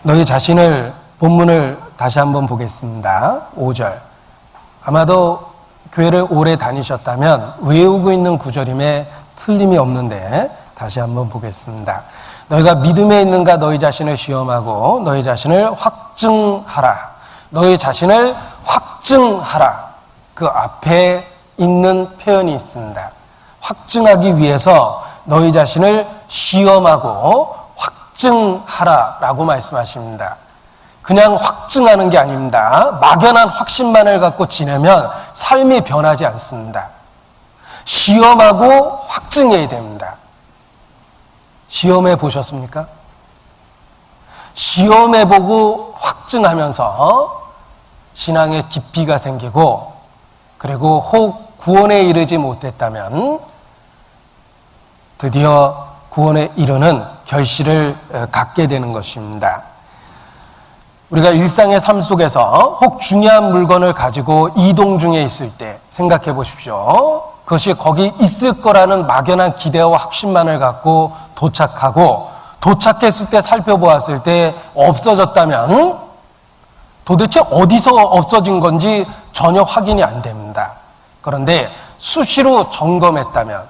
너희 자신을, 본문을 다시 한번 보겠습니다. 5절. 아마도 교회를 오래 다니셨다면 외우고 있는 구절임에 틀림이 없는데 다시 한번 보겠습니다. 너희가 믿음에 있는가 너희 자신을 시험하고 너희 자신을 확증하라. 너희 자신을 확증하라. 그 앞에 있는 표현이 있습니다. 확증하기 위해서 너희 자신을 시험하고 확증하라 라고 말씀하십니다. 그냥 확증하는 게 아닙니다. 막연한 확신만을 갖고 지내면 삶이 변하지 않습니다. 시험하고 확증해야 됩니다. 시험해 보셨습니까? 시험해 보고 확증하면서 신앙의 깊이가 생기고, 그리고 혹 구원에 이르지 못했다면 드디어 구원에 이르는 결실을 갖게 되는 것입니다. 우리가 일상의 삶 속에서 혹 중요한 물건을 가지고 이동 중에 있을 때 생각해 보십시오. 그것이 거기 있을 거라는 막연한 기대와 확신만을 갖고 도착하고, 도착했을 때 살펴보았을 때 없어졌다면 도대체 어디서 없어진 건지 전혀 확인이 안 됩니다. 그런데 수시로 점검했다면,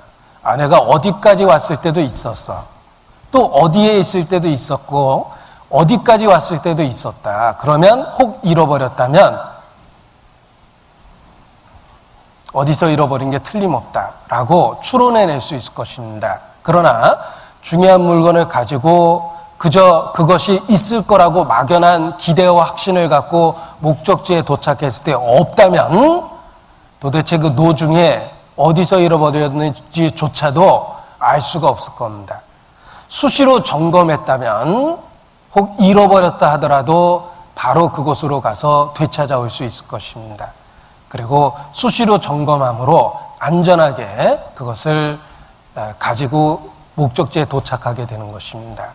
내가 어디까지 왔을 때도 있었어, 또 어디에 있을 때도 있었고 어디까지 왔을 때도 있었다. 그러면 혹 잃어버렸다면 어디서 잃어버린 게 틀림없다라고 추론해낼 수 있을 것입니다. 그러나 중요한 물건을 가지고 그저 그것이 있을 거라고 막연한 기대와 확신을 갖고 목적지에 도착했을 때 없다면 도대체 그 노중에 어디서 잃어버렸는지조차도 알 수가 없을 겁니다. 수시로 점검했다면 혹 잃어버렸다 하더라도 바로 그곳으로 가서 되찾아올 수 있을 것입니다. 그리고 수시로 점검함으로 안전하게 그것을 가지고 목적지에 도착하게 되는 것입니다.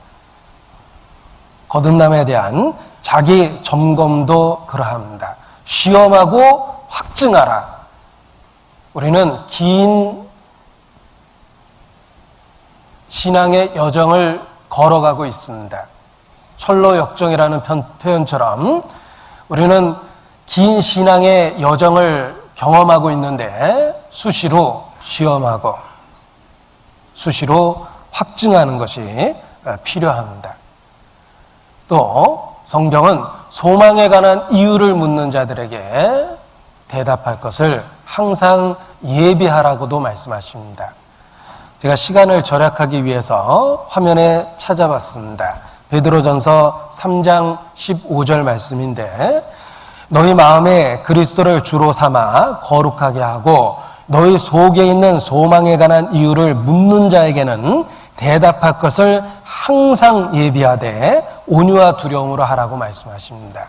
거듭남에 대한 자기 점검도 그러합니다. 시험하고 확증하라. 우리는 긴 신앙의 여정을 걸어가고 있습니다. 철로 역정이라는 표현처럼 우리는 긴 신앙의 여정을 경험하고 있는데 수시로 시험하고 수시로 확증하는 것이 필요합니다. 또 성경은 소망에 관한 이유를 묻는 자들에게 대답할 것을 항상 예비하라고도 말씀하십니다. 제가 시간을 절약하기 위해서 화면에 찾아봤습니다. 베드로전서 3장 15절 말씀인데, 너희 마음에 그리스도를 주로 삼아 거룩하게 하고 너희 속에 있는 소망에 관한 이유를 묻는 자에게는 대답할 것을 항상 예비하되 온유와 두려움으로 하라고 말씀하십니다.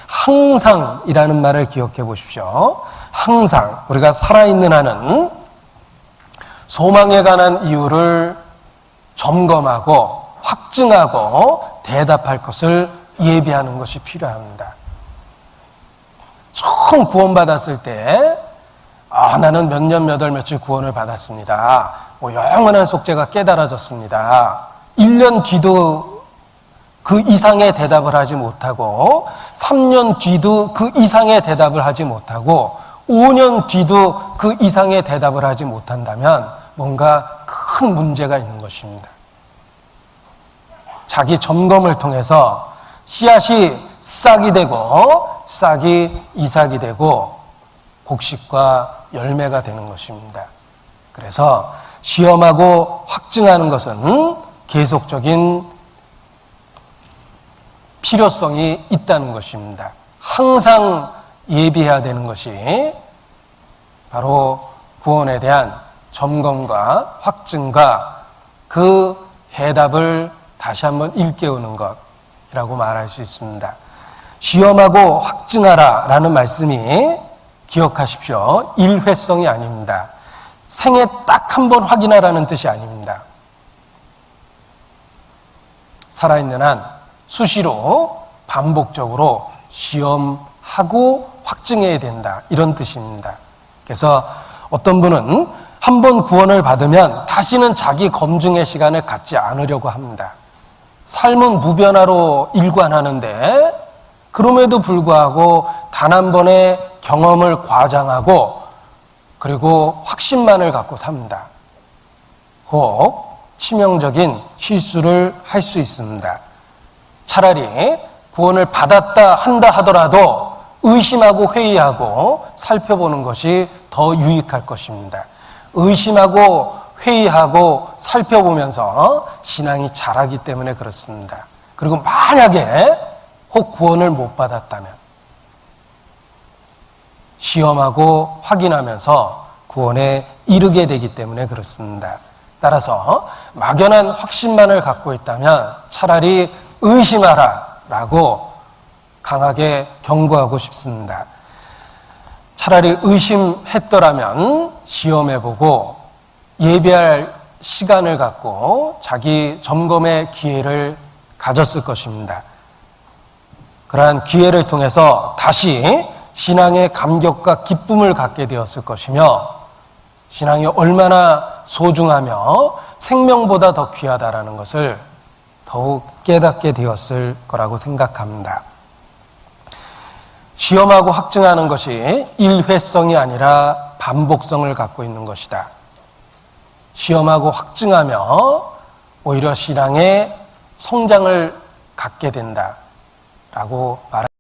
항상이라는 말을 기억해 보십시오. 항상 우리가 살아있는 한은 소망에 관한 이유를 점검하고 확증하고 대답할 것을 예비하는 것이 필요합니다. 처음 구원받았을 때 나는 몇 년 몇 월 며칠 구원을 받았습니다. 영원한 속죄가 깨달아졌습니다. 1년 뒤도 그 이상의 대답을 하지 못하고 3년 뒤도 그 이상의 대답을 하지 못하고 5년 뒤도 그 이상의 대답을 하지 못한다면 뭔가 큰 문제가 있는 것입니다. 자기 점검을 통해서 씨앗이 싹이 되고 싹이 이삭이 되고 곡식과 열매가 되는 것입니다. 그래서 시험하고 확증하는 것은 계속적인 필요성이 있다는 것입니다. 항상 예비해야 되는 것이 바로 구원에 대한 점검과 확증과 그 해답을 다시 한번 일깨우는 것이라고 말할 수 있습니다. 시험하고 확증하라 라는 말씀이 기억하십시오. 일회성이 아닙니다. 생애 딱 한 번 확인하라는 뜻이 아닙니다. 살아있는 한 수시로 반복적으로 시험하고 확증해야 된다, 이런 뜻입니다. 그래서 어떤 분은 한 번 구원을 받으면 다시는 자기 검증의 시간을 갖지 않으려고 합니다. 삶은 무변화로 일관하는데 그럼에도 불구하고 단 한 번의 경험을 과장하고 그리고 확신만을 갖고 삽니다. 혹 치명적인 실수를 할 수 있습니다. 차라리 구원을 받았다 한다 하더라도 의심하고 회의하고 살펴보는 것이 더 유익할 것입니다. 의심하고 회의하고 살펴보면서 신앙이 자라기 때문에 그렇습니다. 그리고 만약에 혹 구원을 못 받았다면 시험하고 확인하면서 구원에 이르게 되기 때문에 그렇습니다. 따라서 막연한 확신만을 갖고 있다면 차라리 의심하라 라고 강하게 경고하고 싶습니다. 차라리 의심했더라면 시험해보고 예배할 시간을 갖고 자기 점검의 기회를 가졌을 것입니다. 그러한 기회를 통해서 다시 신앙의 감격과 기쁨을 갖게 되었을 것이며 신앙이 얼마나 소중하며 생명보다 더 귀하다라는 것을 더욱 깨닫게 되었을 거라고 생각합니다. 시험하고 확증하는 것이 일회성이 아니라 반복성을 갖고 있는 것이다. 시험하고 확증하며 오히려 신앙의 성장을 갖게 된다라고 말합니다.